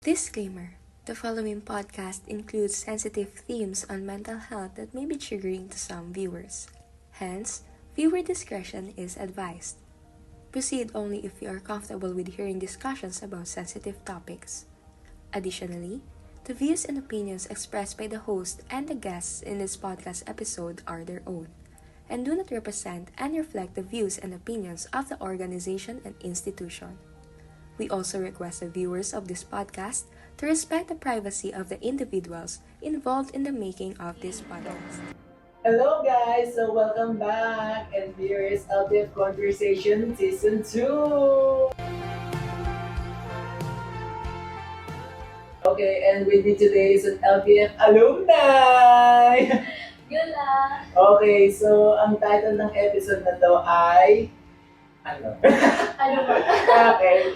Disclaimer: the following podcast includes sensitive themes on mental health that may be triggering to some viewers. Hence, viewer discretion is advised. Proceed only if you are comfortable with hearing discussions about sensitive topics. Additionally, the views and opinions expressed by the host and the guests in this podcast episode are their own and do not represent and reflect the views and opinions of the organization and institution. We also request the viewers of this podcast to respect the privacy of the individuals involved in the making of this podcast. Hello guys, so welcome back and here is LTF Conversation Season 2. Okay, and with me today is an LTF alumni. Gula! Okay, so ang title ng episode na to ay ano? Ano ba? Okay.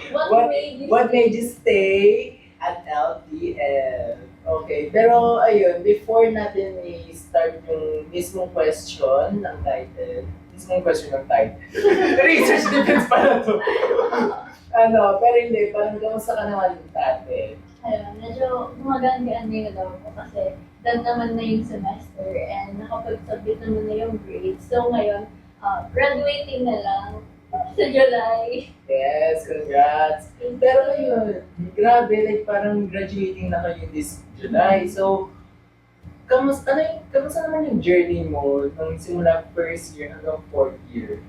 What made you stay at LTF? Okay, pero ayun, before natin i-start yung mismong question ng title, research defense pala to. Pero hindi, parang kamusta ka naman dati? Ayun, medyo gumagaan-gaan din daw ko kasi done naman na yung semester and nakapag-submit naman na yung grades. So ngayon, graduating na lang sa July. Yes, congrats! Pero ayun, grabe, like parang graduating na kayo this July. So, kamusta naman yung journey mo nung simula first year hanggang fourth year?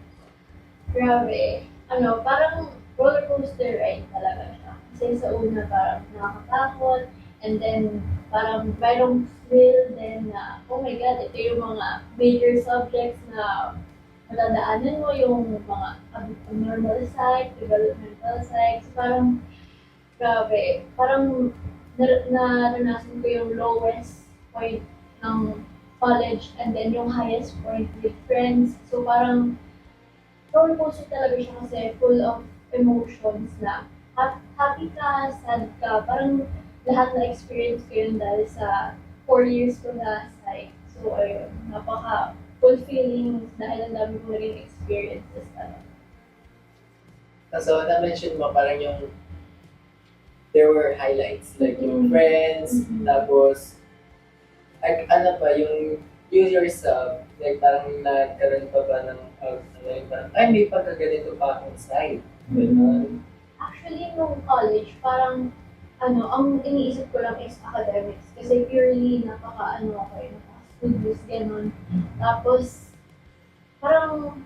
Grabe. Parang roller coaster ride talaga siya. Kasi sa una parang nakakatakot and then parang mayroong thrill din na, oh my God, ito yung mga major subjects na matandaanan mo yung mga abnormal psych, developmental psych. So parang, grabe, parang naranasan ko yung lowest point ng college and then yung highest point with friends. So parang, roller coaster talaga siya kasi full of emotions na happy ka, sad ka, parang lahat na experience ko yun dahil sa 4 years ko na psych. So ayun, napaka-fulfilling dahil ang dami kong naging experiences talaga. So, na-mention mo parang yung there were highlights, like yung friends, tapos, like, ano pa, yung you yourself, like parang nagkaroon pa ba ng, parang, ay, may pagkaganito pa akong side. Ganun. Actually, nung college, parang ang iniisip ko lang is academics. Kasi purely studios, gano'n. Tapos, parang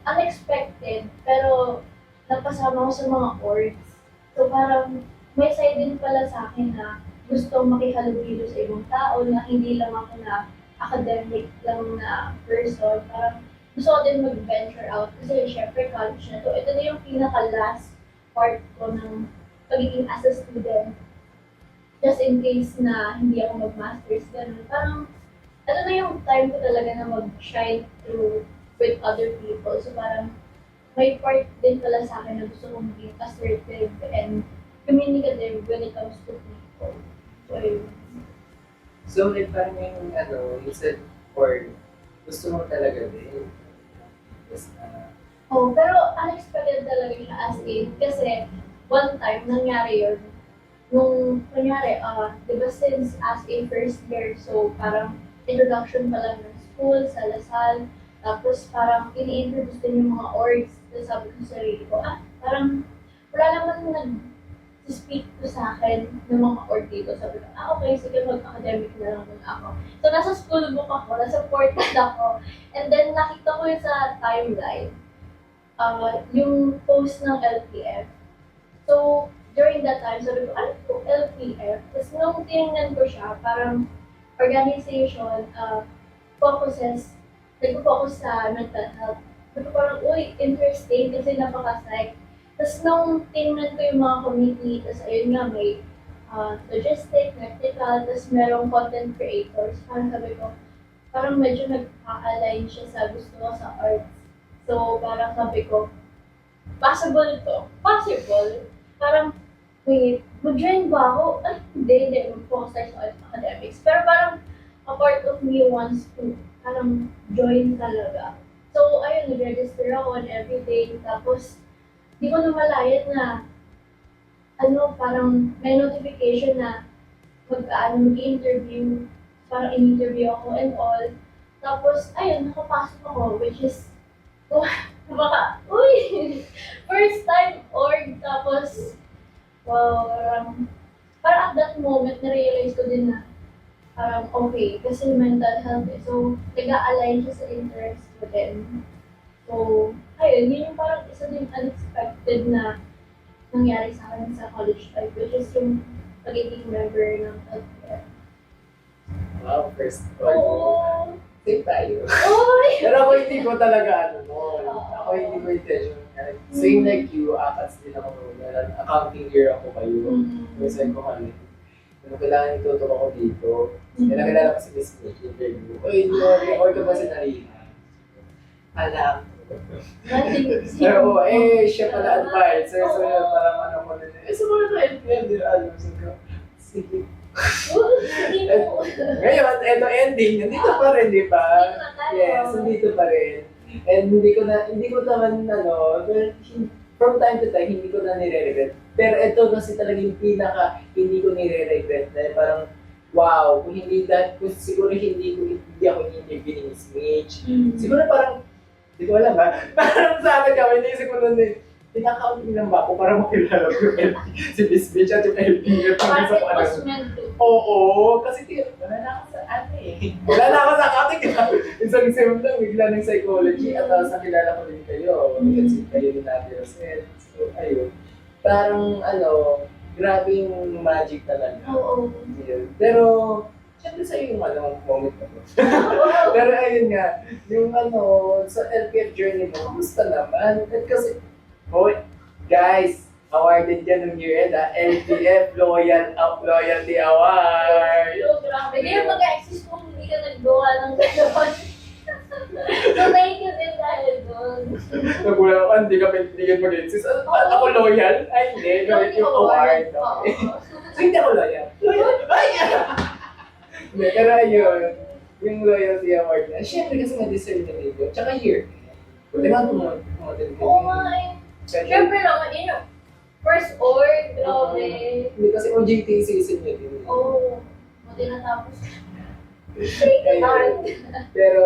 unexpected, pero napasama ko sa mga orgs. So parang may side din pala sa akin na gusto makihalubilo sa ibang tao na hindi lang ako na academic lang na person. Parang gusto ko din mag-venture out kasi syempre college na to. Ito na yung pinaka-last part ko ng pagiging as a student. Just in case na hindi ako mag-masters, gano'n. Parang ito na yung time ko talaga na mag-shine through with other people. So parang may part din pala sa akin na gusto kong maging assertive and communicative when it comes to people. So, ayun. So, like parang yung, you said, or gusto mo talaga din. Basta, Pero unexpected talaga siya as in kasi one time nangyari yun. Nung kunyari, di ba since as a first year, so parang introduction pa lang ng school, sa Lasal, tapos parang ini-introduce din yung mga orgs. Tapos sabi ko sa sarili ko, parang wala naman nag-speak to sa akin ng mga org dito. Sabi ko, okay, sige, mag-academic na lang muna ako. So nasa school book ako, nasa portal ako. And then nakita ko yun sa timeline, yung post ng LTF. So, during that time, sabi ko, ano yung LTF? Tapos nung tinignan ko siya, parang organization focuses, nag-focus sa mental health. Sabi ko parang, uy, interesting kasi napaka-psych. Tapos nung tinignan ko yung mga committee, tapos ayun nga, may logistic, vertical, tapos merong content creators. Parang sabi ko, parang medyo nag-align siya sa gusto ko sa arts. So, parang sabi ko, possible to. Possible. Parang, wait, mag-join ba ako? Ay, hindi, mag-focus tayo sa academics. Pero parang, a part of me wants to, parang, join talaga. So, ayun, nag-register ako and everything. Tapos, di ko namalayan na parang may notification na mag-interview, parang in-interview ako and all. Tapos, ayun, nakapasok ako, which is, uy, first time org, tapos, wow, parang at that moment, na-realize ko din na, parang okay, kasi mental health eh. So, nag-a-align siya sa interest ko din. So, ayun, yun yung parang isa din unexpected na nangyari sa akin sa college life, which is yung pagiging member ng LPF. Wow, first one. Oo! Same tayo. Uy! Pero ako hindi ko talaga ako hindi ko intention. Same like you, akats din ako noon. Accounting year ako kayo. Kasi ko kami. Kailangan itutok ako dito. Kaya nakilala ko si Miss Nick, interview. Uy, record ka ba si Narina? Alam. Pero siya pala advisor. So yun, parang ano ko din. Sumama ka LPM, di ba? Sige. Ngayon, eto ending, nandito pa rin, di ba? Yes, nandito pa rin. And hindi ko naman, from time to time, hindi ko na nire-regret. Pero ito kasi talaga yung hindi ko nire-regret. Dahil parang, wow, kung siguro hindi ako in-interview ni Miss Mitch. Siguro parang, hindi ko alam ha. Parang sa akin kami, naisip ko nun pinaka-counting lang ba ako para makilala ko yung LP, si Miss Mitch at yung LP. Parang it was meant to. Oo, kasi wala na ako sa Wala na ako sa accounting. Isang sem lang, bigla ng psychology at nakilala ko din kayo. Kasi kayo din natin Rosel. So, ayun. Parang, grabe yung magic talaga. Oo. Pero, syempre sa'yo yung moment na to. Pero ayun nga, yung sa LPF journey mo, gusto naman. At kasi, guys, awarded yan ng year-end LPF Loyalty Award. Grabe. Kaya mag-exist kung hindi ka naggawa ng gano'n. So, thank you din dahil doon. Nagulang ako, hindi ka mag-exist. Ako loyal? Ay, hindi. Gamit yung award. So, hindi ako loyal. Ay! Hindi, pero ayun, yung loyalty award na, syempre kasi na-deserve na nito. Tsaka year. Buti nga pumuntin ka. Oo nga eh. Syempre naman, yun yung first org, grabe. Hindi kasi OJT season yun. Oo. Buti natapos. Ayun. Pero,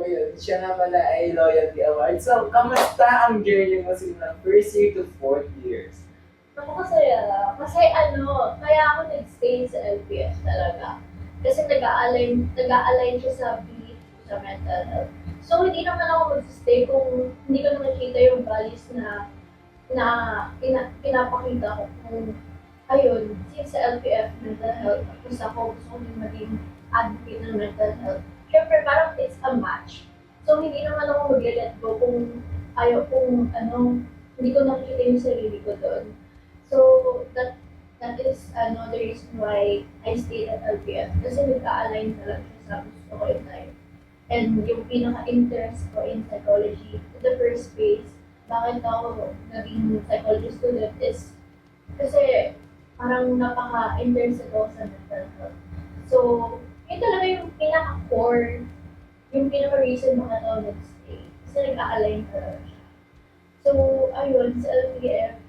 yun, siya nga pala ay loyalty award. So, kamusta ang journey mo simula first year to 4th years? Napakasaya. Kasi kaya ako nag-stay sa LPS talaga. Kasi nag-a-align siya sa belief sa mental health. So, hindi naman ako mag-stay kung hindi ko nakikita yung values na pinapakita ko kung ayun, since sa LPF mental health, gusto ko din maging advocate ng mental health. Siyempre, parang it's a match. So, hindi naman ako mag-let go kung hindi ko nakikita yung sarili ko doon. So, that is the reason why I stayed at LPF. Kasi nagka-align talaga siya sa gusto ko in life. And yung pinaka-interest ko in psychology, in the first place, bakit ako naging psychology student is kasi parang napaka-interested ako sa mental health. So, yun talaga yung pinaka-core, yung pinaka-reason bakit ako nag-stay. Kasi nag-a-align talaga siya. So, ayun, sa LPF,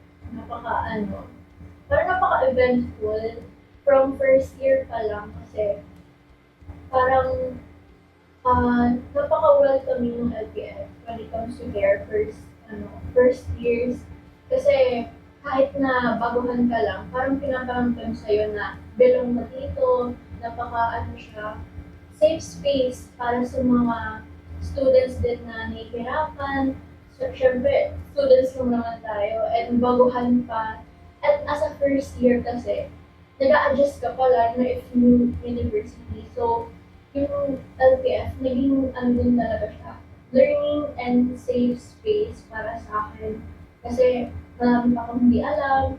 parang napaka-eventful from first year pa lang kasi parang napaka-welcoming ng LPF when it comes to their first years. Kasi kahit na baguhan ka lang, parang pinaparamdam sa'yo na belong ka dito, siya, safe space para sa mga students din na nahihirapan. So, syempre, students lang naman tayo and baguhan pa. At as a first year kasi, nag-a-adjust ka pala na if new university. So, yung LPF, naging din talaga siya. Learning and safe space para sa akin. Kasi marami pa akong hindi alam.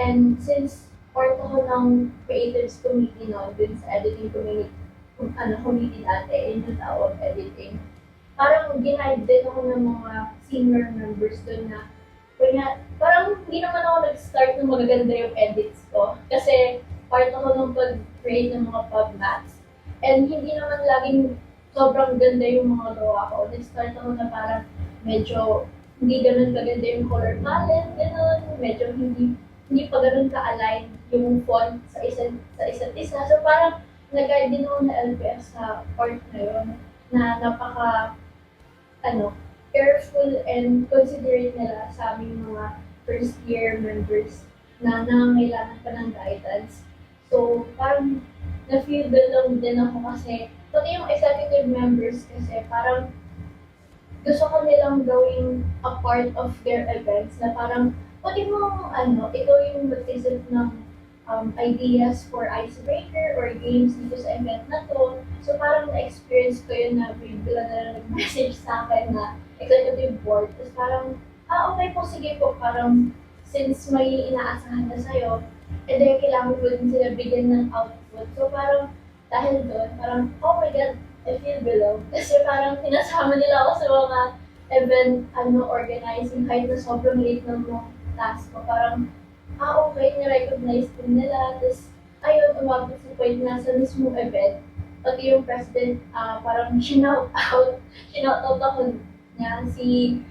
And since part ako ng creatives committee dun sa editing committee dati, yun yung tawag editing. Parang ginaid din ako ng mga senior members dun na parang hindi naman ako nag-start ng magaganda yung edits ko. Kasi part ako ng pag-create ng mga pub-mats. And hindi naman laging sobrang ganda yung mga gawa ko. Nag-start ako na parang medyo hindi ganun kaganda yung color palette, gano'n. Medyo hindi hindi pa ganun ka-align yung font sa isa't isa. So parang nag-guide din ako na LPS sa part na yun, na napaka, careful and considerate nila sa aming mga first year members na nangangailangan pa ng guidance. So, parang na-feel belong din ako kasi pati yung executive members kasi parang gusto ko nilang gawing a part of their events na parang pati mo ikaw yung mag-isip ng ideas for icebreaker or games dito sa event na to. So parang na-experience ko yun na bigla na nag-message sa akin na executive board. Tapos parang, okay po, sige po, parang since may inaasahan na sa'yo, kailangan ko din sila bigyan ng output. So parang dahil doon, parang, oh my God, I feel beloved. Kasi parang sinasama nila ako sa mga event organizing kahit na sobrang late ng mga task ko. Parang, okay, na-recognize din nila. Tapos, ayun, umabot sa point na sa mismong event, pati yung president, parang shinout out ako niya, si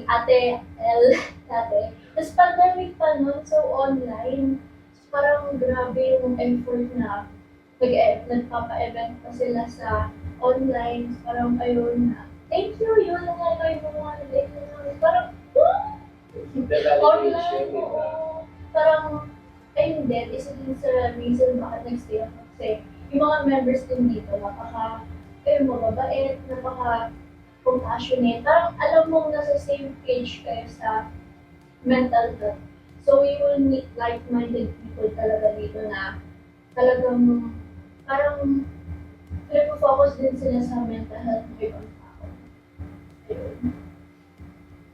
Ate L dati. Tapos pandemic pa nun, so online. So, parang grabe yung effort na nagpapa-event pa sila sa online. So, parang ayun na, thank you, yun lang nga yung mga like na parang, The online validation, ko. diba? Parang, ayun din, isa din sa reason bakit nag-stay ako. Kasi yung mga members din dito, mababait, compassionate. Parang alam mong nasa same page kayo sa mental health. So, you will meet like-minded people talaga dito na talagang parang focus din sila sa mental health ng ibang tao. Ayun.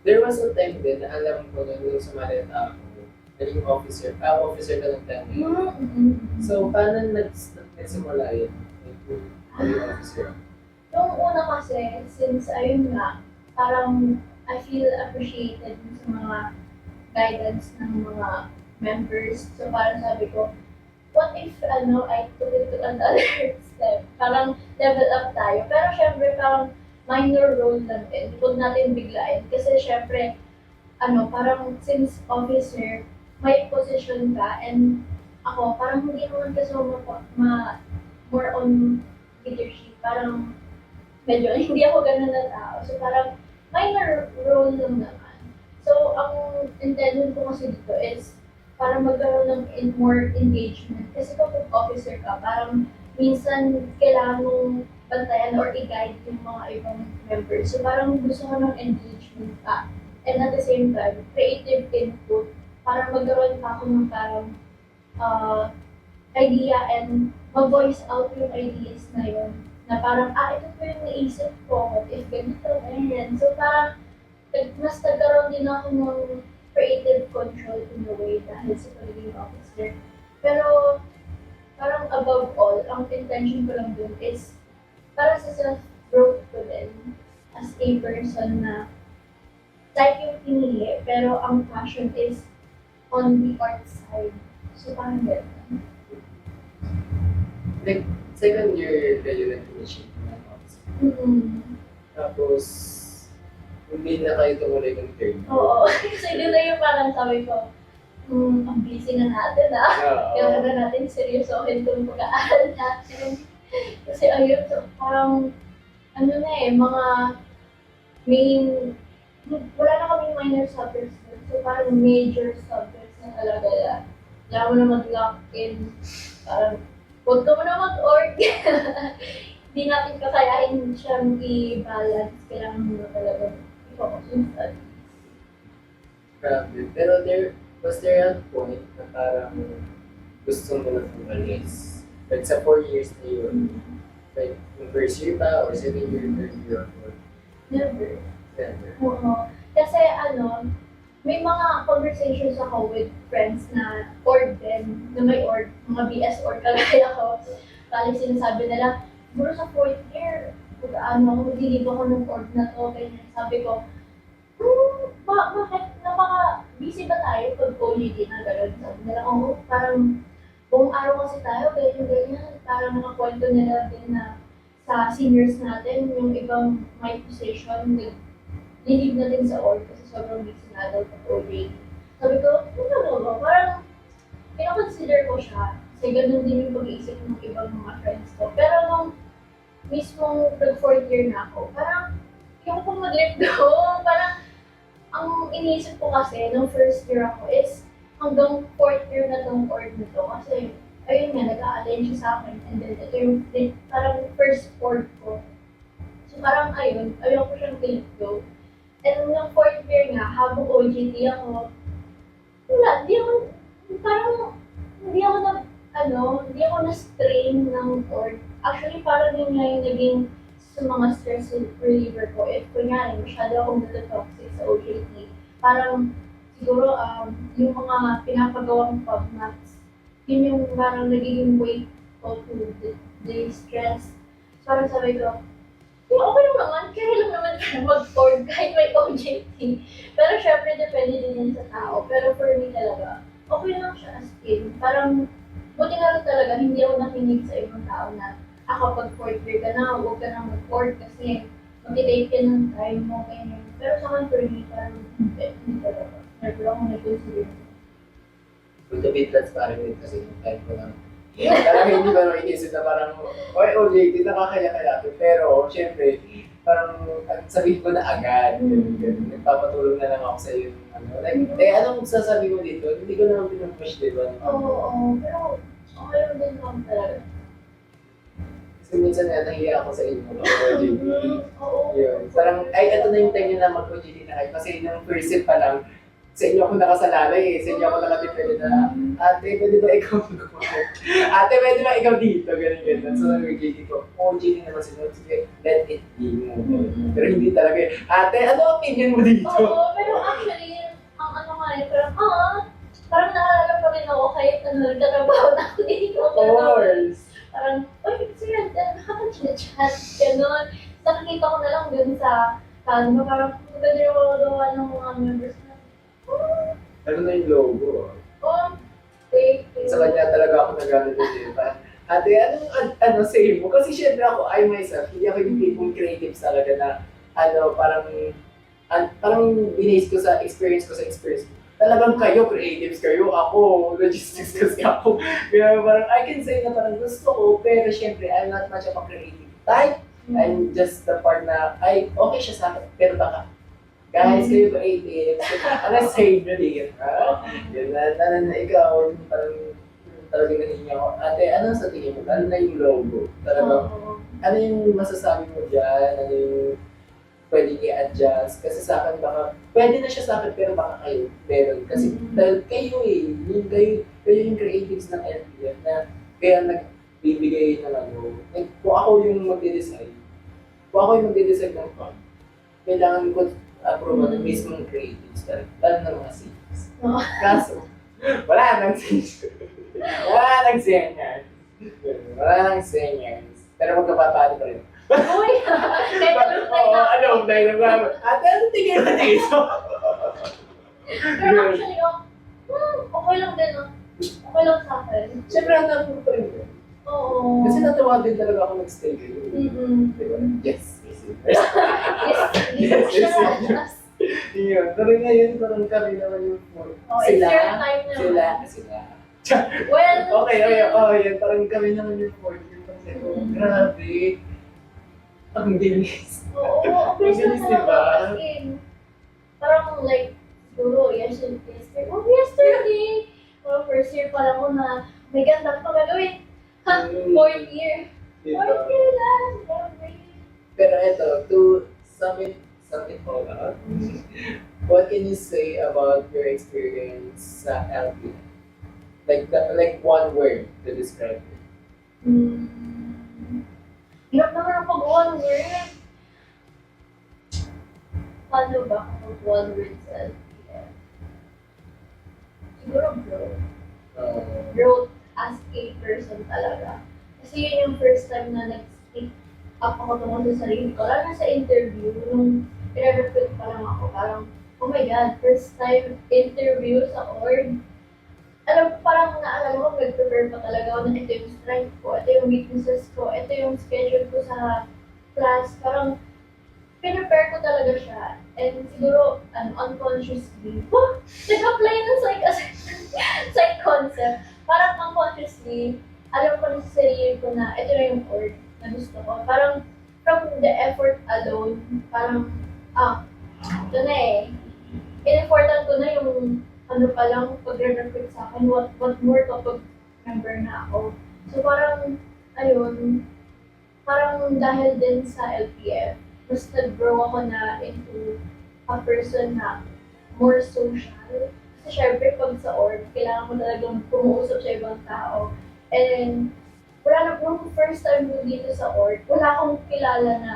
There was a time din na alam ko na nung sumali ako, naging officer ka ng tanong. Mm-hmm. So, paano nagsimula yun? Naging officer? Yung una kasi, since ayun nga, parang I feel appreciated sa mga guidance ng mga members. So parang sabi ko, what if I took it to another step? Parang level up tayo. Pero syempre parang minor role lang din. Huwag natin biglain. Kasi syempre, parang since officer, may position ka and ako, parang hindi naman kasi more on leadership. Parang medyo hindi ako ganun na tao. So parang minor role lang naman. So ang intention ko kasi dito is para magkaroon ng more engagement. Kasi kapag officer ka, parang minsan kailangan mong bantayan or i-guide yung mga ibang members. So parang gusto ko ng engagement ka. And at the same time, creative input para magkaroon pa ako ng parang idea and mag-voice out yung ideas na yun. Na parang, ito po yung naisip ko, what if ganito, ganyan. So parang, mas nagkaroon din ako ng creative control in a way dahil sa pagiging officer. Pero, parang above all, ang intention ko lang dun is para sa self-growth ko din as a person na type yung pinili, pero ang passion is on the art side. So parang gano'n. Like, second year kayo nag-initiate ng officer. Tapos, hindi na kayo tumuloy ng third year. Oo. Kasi yun na yung parang sabi ko, ang busy na natin Kaya na natin seryosohin itong pag-aaral natin. Kasi ayun, so parang, mga main, wala na kaming minor subjects. So parang major subjects na talaga. Kailangan mo na mag-lock in. Parang, huwag ka mo na mag-org. Hindi natin kakayain siyang i-balance. Kailangan mo na talaga i-focus yung studies. Grabe. Pero was there a point na parang gusto mo na umalis? Like sa 4 years na yun, like yung first year pa or second year, third year or Never. never? Oo. Kasi may mga conversations ako with friends na org din, na may org, mga BS org kagaya ako. Kali sinasabi nila, siguro sa 4th year, magdilib ako ng org na to, ganyan. Sabi ko, bakit? Napaka-busy ba tayo pag OJT na gano'n? Sabi nila, parang buong araw kasi tayo, ganyan. Parang nakakwento nila din na sa seniors natin, yung ibang may position, lilib na din sa org kasi sobrang busy na daw pag OJT. Sabi ko, ano ba? siya. Kasi ganun din yung pag-iisip ng ibang mga friends ko. Pero nung mismong nag-fourth year na ako, parang yung kung mag-let go, parang ang iniisip ko kasi nung first year ako is hanggang fourth year na tong org nito. Kasi ayun nga, nag-a-align siya sa akin. And then ito yung parang first org ko. So parang ayun, ayoko siyang let go. And nung fourth year nga, habang OJT ako, wala, hindi ako na-strain ng org. Actually, parang yun nga yung naging sa mga stress reliever ko. If kunyari, masyado akong natotoxic sa OJT, parang siguro yung mga pinapagawang pub maps, yun yung parang nagiging way ko to the stress. So, parang sabi ko, okay lang naman, kaya lang naman tayo mag-org kahit may OJT. Pero syempre, depende din yan sa tao. Pero for me talaga, okay lang siya as in. Parang, buti na lang talaga, hindi ako nakinig sa ibang tao na kapag fourth year ka na, huwag ka na mag-org kasi mag-take ka ng time mo, ganyan. Pero sa akin, for me, parang hindi talaga. Never ako nag-consider. To be transparent din kasi yung time ko lang. Yeah, talaga hindi ba inisip na parang, okay, OJT, nakakaya-kaya. Pero, syempre, parang sabihin ko na agad. Nagpapatulong na lang ako sa iyo. Anong sasabi mo dito? Hindi ko naman pinupush, di ba? Oo, pero okay lang din naman talaga. Kasi minsan nga nahiya ako sa inyo mag-OJT. Oo. Yun. Parang, ito na yung time nyo na mag-OJT na kayo. Kasi nung first sip pa lang, sa inyo ako nakasalalay eh. Sa inyo ako nakatipid na, ate, pwede ba ikaw mag-OJT? Ate, pwede ba ikaw dito? Ganun. So, nag-OJT ko. OJT naman sila. Sige, let it be mo. Pero hindi talaga eh. Ate, ano opinion mo dito? Oo, pero actually, ang ano nga eh, parang naalala pa rin ako kahit nagtatrabaho na ako dito. Of course. Parang, sir, nakaka-chat, gano'n. Nakakita ko na lang dun sa Canva, parang pwede ako gawa ng mga members na. Ano na yung logo? Thank you. Sa kanya talaga ako nag-ano din. Ate, anong say mo? Kasi syempre ako, I myself, hindi ako yung tipong creatives talaga na, parang binase ko sa experience ko. Talagang kayo, creatives kayo, ako, logistics kasi ako. Kaya parang, I can say na parang gusto ko, pero syempre, I'm not much of a creative type. I'm just the part na, okay siya sa akin, pero baka, guys, kayo creatives, ano say nyo din, ha? Yun na ikaw, parang, talagang nahihinga ako. Ate, ano sa tingin mo? Ano na yung logo? Talagang, ano yung masasabi mo dyan? Ano yung pwedeng i-adjust? Kasi sa akin baka, pwede na siya sa akin pero baka kayo meron. Kasi dahil kayo kayo yung creatives ng LPF na kaya nagbibigay ng ano. Kung ako yung magde-decide ng fund, kailangan ko approve ng mismong creatives. Lalo na mga seniors. Kaso, wala nang seniors. Wala nang seniors. Pero magkapapano pa rin. Uy! Alumni na. Ate, ano tingin mo dito? Pero actually, okay lang din, okay lang sa akin. Siyempre, hanap mo pa rin yun. Oo. Kasi natuwa din talaga ako mag-stay kayo. Diba? Yes. Yes. Yun. Pero ngayon, parang kami naman yung It's your time naman. Sila. Well, Okay, yan. Parang kami naman yung 4th. Grabe. Ang bilis. Oo, ang bilis na Ang bilis, talaga. diba? As in, parang like, siguro, yesterday. First year pa lang ko na, my God, bakit pa gagawin? Fourth year. Diba? Fourth year lang. Grabe. Pero eto, to sum it all up, what can you say about your experience sa LP? Like one word to describe it. Hirap naman ang pag-one word. Paano ba kung one word sa LPF? Siguro growth. Growth as a person talaga. Kasi yun yung first time na nag-speak up ako tungkol sa sarili ko. Lalo na sa interview, nung i-recruit pa lang ako, parang, oh my God, first time interview sa org. Parang naalala ko, nag-prepare pa talaga ako na ito yung strength ko, ito yung weaknesses ko, ito yung schedule ko sa class. Parang, prepare ko talaga siya. And siguro, unconsciously, nag-apply ng psych concept. Parang unconsciously subconsciously, alam ko na sa sarili ko na ito na yung org na gusto ko. Parang from the effort alone, parang, ito na eh. In-effortan ko na yung ano pa lang pag-recruit sa akin, what more kapag member na ako. So parang, ayun, parang dahil din sa LPF, mas nag-grow ako na into a person na more social. Kasi syempre pag sa org, kailangan mo talagang pumuusap sa ibang tao. And wala na, nung first time ko dito sa org, wala akong kilala na,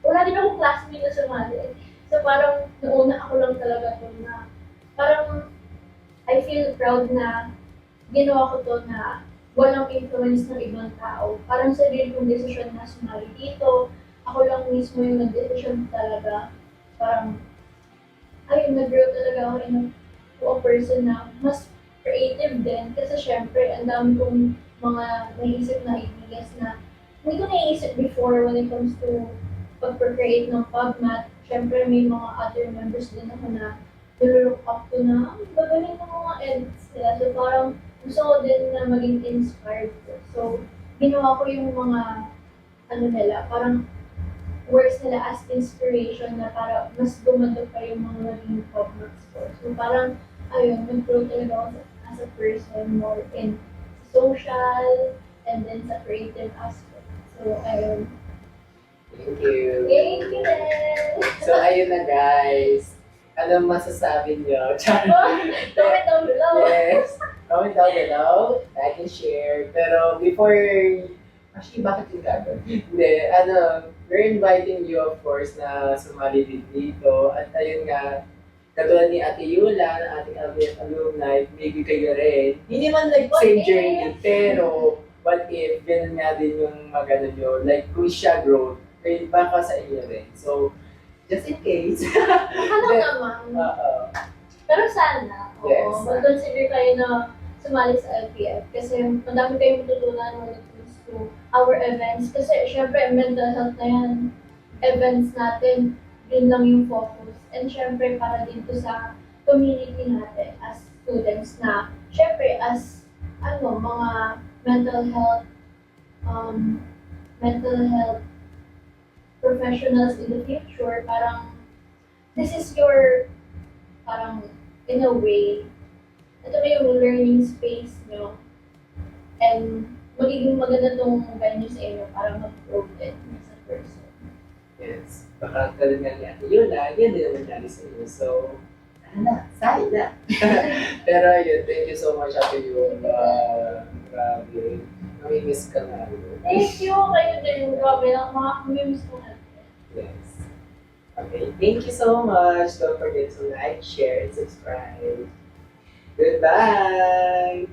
wala din akong classmate na sumali. So parang noona ako lang talaga to na, parang I feel proud na ginawa ko to na walang influence ng ibang tao. Parang sarili kong desisyon na sumali dito. Ako lang mismo yung nag-desisyon talaga. Parang, ayun, nag-grow talaga ako to a person na mas creative din. Kasi syempre, ang dami kong mga naisip na ideas na hindi ko naisip before when it comes to pag-create ng PubMat. Syempre, may mga other members din ako na nilolook up to na, magaling ng mga edits nila. So parang gusto ko din na maging inspired ko. So, ginawa ko yung mga, ano nila, parang works nila as inspiration na para mas gumanda pa yung mga naging PubMats ko. So parang, ayun, nag-grow talaga ako as a person more in social and then sa creative aspect. So, ayun. Thank you. Thank you din! So, ayun na guys. Anong masasabi niyo? Comment down below! Yes. Comment down below. Like and share. Pero before, actually, bakit yung gagawin? Hindi, we're inviting you, of course, na sumali din dito. At ayun nga, katulad ni Ate Yula, na ating LBF alumni, maybe kayo rin. Hindi man like What same if? journey, pero what if, ganun nga din yung magano nyo, like kung siya growth, kayo baka sa inyo rin. So, just in case. Ano naman? Pero sana, Yes. mag-consider kayo na sumali sa LPF kasi madami kayong matutunan when it comes to our events. Kasi syempre, mental health na yan. Events natin, yun lang yung focus. And syempre, para dito sa community natin as students na, syempre, as mga mental health professionals in the future, parang this is your, parang in a way, ito na yung learning space nyo. And magiging maganda tong venue sa inyo para mag-grow din as a person. Yes. Baka kalun nga ni Ate Yula, yan din naman nangyari sa inyo. So, sayang na. Pero yun, thank you so much, Ate Yula. Grabe. Namimiss ka na. Thank you kayo din. Grabe lang, mga memes ko na. Yes. Okay, thank you so much. Don't forget to like, share, and subscribe. Goodbye!